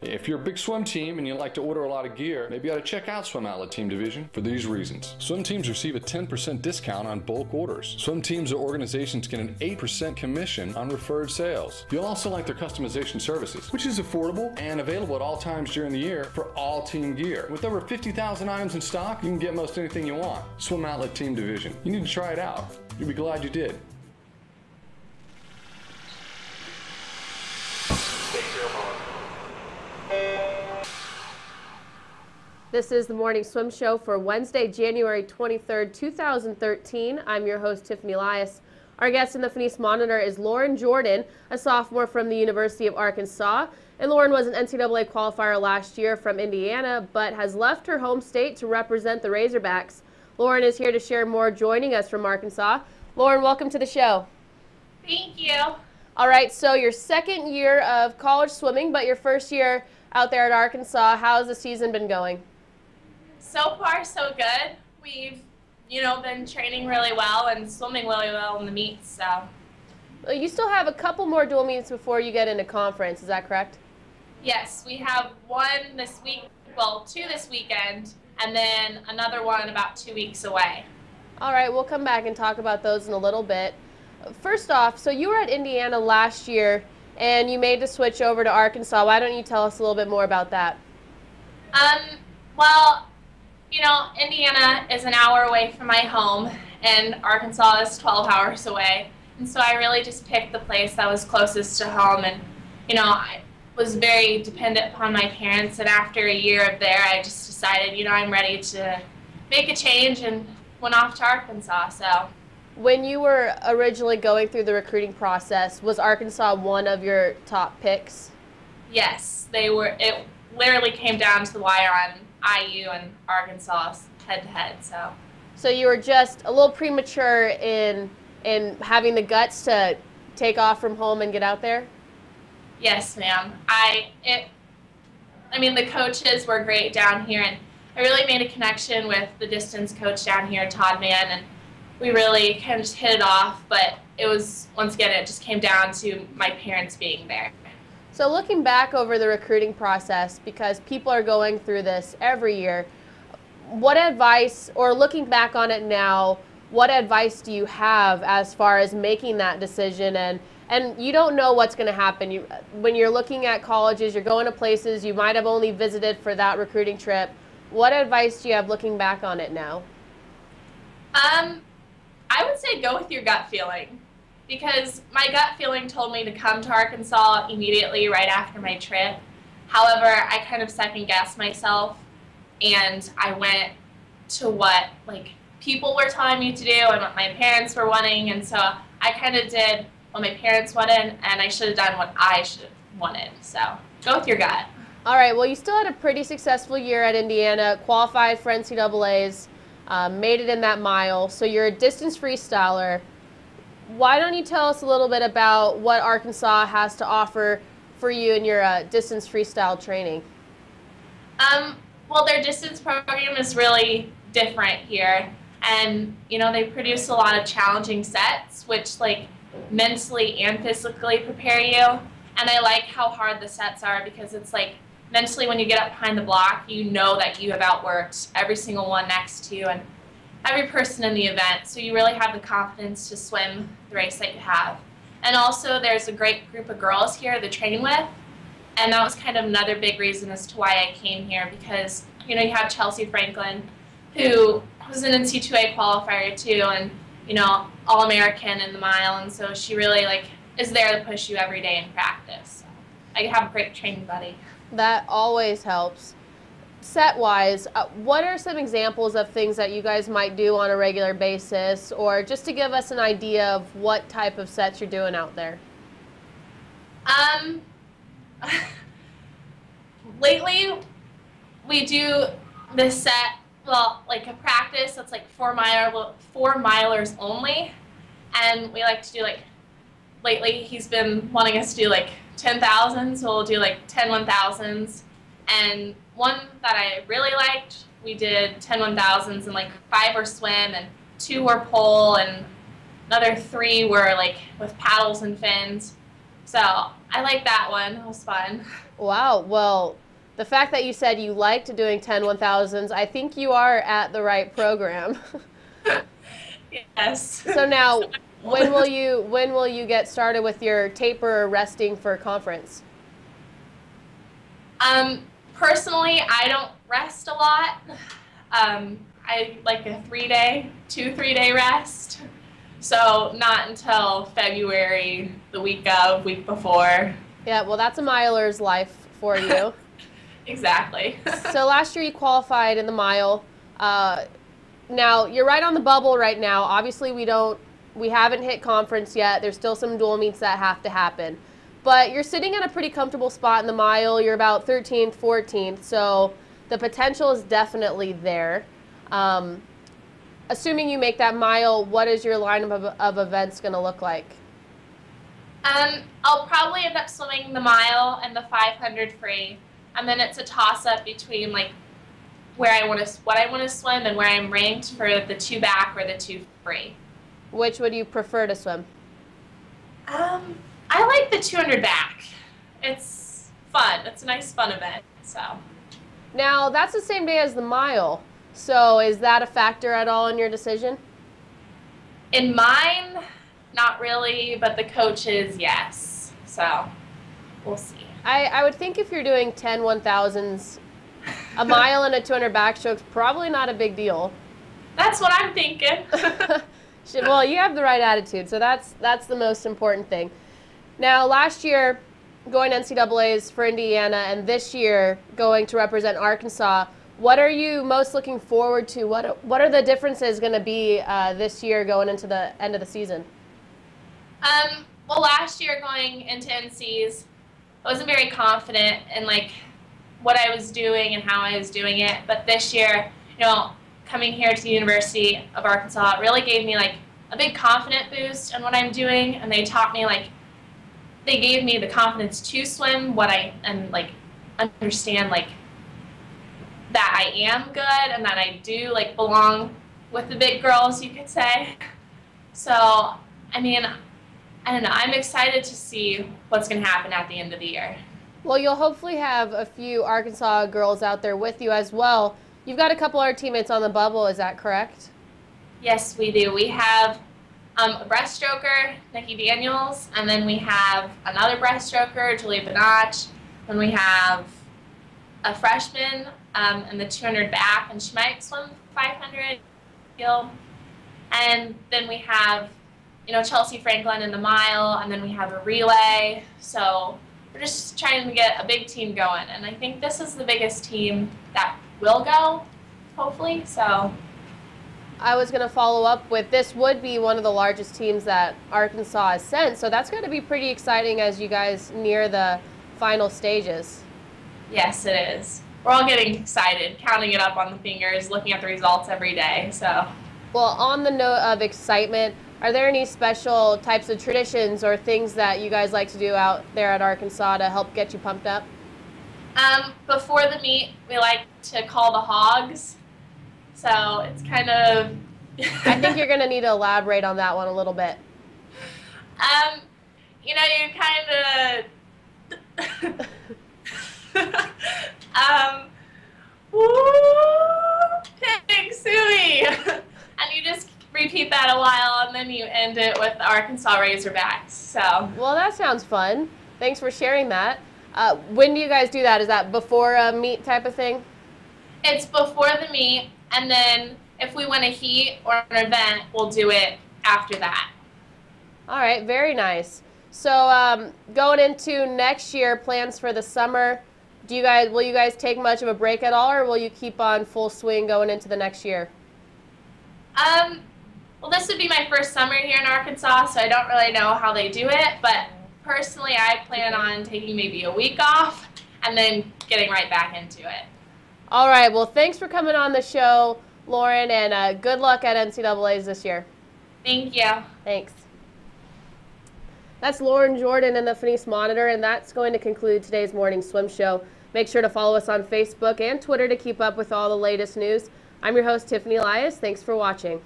If you're a big swim team and you like to order a lot of gear, maybe you ought to check out Swim Outlet Team Division for these reasons. Swim teams receive a 10% discount on bulk orders. Swim teams or organizations get an 8% commission on referred sales. You'll also like their customization services, which is affordable and available at all times during the year for all team gear. With over 50,000 items in stock, you can get most anything you want. Swim Outlet Team Division. You need to try it out. You'll be glad you did. This is the Morning Swim Show for Wednesday, January 23rd, 2013. I'm your host, Tiffany Elias. Our guest in the Phoenix Monitor is Lauren Jordan, a sophomore from the University of Arkansas. And Lauren was an NCAA qualifier last year from Indiana, but has left her home state to represent the Razorbacks. Lauren is here to share more, joining us from Arkansas. Lauren, welcome to the show. Thank you. All right, so your second year of college swimming, but your first year out there at Arkansas. How's the season been going? So far, so good. We've, been training really well and swimming really well in the meets, so. Well, you still have a couple more dual meets before you get into conference, is that correct? Yes, we have one this week, well, two this weekend, and then another one about 2 weeks away. All right, we'll come back and talk about those in a little bit. First off, so you were at Indiana last year, and you made the switch over to Arkansas. Why don't you tell us a little bit more about that? Well, Indiana is an hour away from my home, and Arkansas is 12 hours away. And so I really just picked the place that was closest to home. And, I was very dependent upon my parents. And after a year of there, I just decided, I'm ready to make a change and went off to Arkansas. So. When you were originally going through the recruiting process, was Arkansas one of your top picks? Yes, they were. It literally came down to the wire on IU and Arkansas head-to-head. So you were just a little premature in having the guts to take off from home and get out there? Yes, ma'am. The coaches were great down here, and I really made a connection with the distance coach down here, Todd Mann, and we really kind of just hit it off, but it was, once again, it just came down to my parents being there. So looking back over the recruiting process, because people are going through this every year, what advice, or looking back on it now, what advice do you have as far as making that decision? And you don't know what's going to happen. When you're looking at colleges, you're going to places you might have only visited for that recruiting trip. What advice do you have looking back on it now? I would say go with your gut feeling, because my gut feeling told me to come to Arkansas immediately right after my trip. However, I kind of second-guessed myself, and I went to what people were telling me to do and what my parents were wanting, and so I kind of did what my parents wanted, and I should have done what I should have wanted. So go with your gut. All right, well, you still had a pretty successful year at Indiana, qualified for NCAAs, made it in that mile, so you're a distance freestyler. Why don't you tell us a little bit about what Arkansas has to offer for you in your distance freestyle training? Well, their distance program is really different here, and they produce a lot of challenging sets, which mentally and physically prepare you. And I like how hard the sets are, because it's mentally, when you get up behind the block, you know that you have outworked every single one next to you and every person in the event, so you really have the confidence to swim the race that you have. And also, there's a great group of girls here to train with, and that was kind of another big reason as to why I came here, because you have Chelsea Franklin, who was an NCAA qualifier too, and All-American in the mile, and so she really is there to push you every day in practice. So I have a great training buddy. That always helps. Set-wise, what are some examples of things that you guys might do on a regular basis, or just to give us an idea of what type of sets you're doing out there? Lately, we do this set, a practice that's 4 milers only, and we like to do lately he's been wanting us to do 10,000, so we'll do 10 1,000s. And one that I really liked, we did 10 1,000s, and 5 were swim and 2 were pole, and another 3 were with paddles and fins. So I like that one. It was fun. Wow. Well, the fact that you said you liked doing 10 1000s, I think you are at the right program. Yes. So now, when will you get started with your taper or resting for conference? Personally, I don't rest a lot. I like a 2-3 day rest. So not until February, the week before. Yeah, well, that's a miler's life for you. Exactly. So last year you qualified in the mile. Now you're right on the bubble right now. Obviously we haven't hit conference yet. There's still some dual meets that have to happen. But you're sitting in a pretty comfortable spot in the mile. You're about 13th, 14th, so the potential is definitely there. Assuming you make that mile, what is your lineup of events going to look like? I'll probably end up swimming the mile and the 500 free, and then it's a toss-up between like what I want to swim and where I'm ranked for the 2 back or the 2 free. Which would you prefer to swim? I like the 200 back. It's fun. It's a nice fun event. So. Now that's the same day as the mile. So is that a factor at all in your decision? In mine, not really, but the coaches, yes. So we'll see. I would think if you're doing 10 1000s, a mile and a 200 backstroke's probably not a big deal. That's what I'm thinking. Well, you have the right attitude, so that's the most important thing. Now, last year, going NCAAs for Indiana, and this year going to represent Arkansas, what are you most looking forward to? What are the differences going to be this year going into the end of the season? Well, last year going into NCs, I wasn't very confident in like what I was doing and how I was doing it. But this year, coming here to the University of Arkansas, it really gave me like a big confidence boost in what I'm doing, and they taught me they gave me the confidence to swim understand that I am good and that I do belong with the big girls, you could say. So, I mean, I don't know, I'm excited to see what's going to happen at the end of the year. Well, you'll hopefully have a few Arkansas girls out there with you as well. You've got a couple other teammates on the bubble, is that correct? Yes, we do. We have a breaststroker, Nikki Daniels, and then we have another breaststroker, Julia Benach, and we have a freshman in the 200 back, and she might swim 500 field. And then we have, Chelsea Franklin in the mile, and then we have a relay. So we're just trying to get a big team going, and I think this is the biggest team that will go, hopefully. So I was going to follow up with, this would be one of the largest teams that Arkansas has sent, so that's going to be pretty exciting as you guys near the final stages. Yes, it is. We're all getting excited, counting it up on the fingers, looking at the results every day. So, well, on the note of excitement, are there any special types of traditions or things that you guys like to do out there at Arkansas to help get you pumped up? Before the meet, we like to call the hogs. So it's kind of... I think you're going to need to elaborate on that one a little bit. You kind of... woo, pig suey. And you just repeat that a while, and then you end it with the Arkansas Razorbacks. So. Well, that sounds fun. Thanks for sharing that. When do you guys do that? Is that before a meet type of thing? It's before the meet, and then if we win a heat or an event, we'll do it after that. All right, very nice. So going into next year, plans for the summer, will you guys take much of a break at all, or will you keep on full swing going into the next year? Well, this would be my first summer here in Arkansas, so I don't really know how they do it, but personally I plan on taking maybe a week off and then getting right back into it. All right, well, thanks for coming on the show, Lauren, and good luck at NCAAs this year. Thank you. Thanks. That's Lauren Jordan in the Phoenix Monitor, and that's going to conclude today's morning swim show. Make sure to follow us on Facebook and Twitter to keep up with all the latest news. I'm your host, Tiffany Elias. Thanks for watching.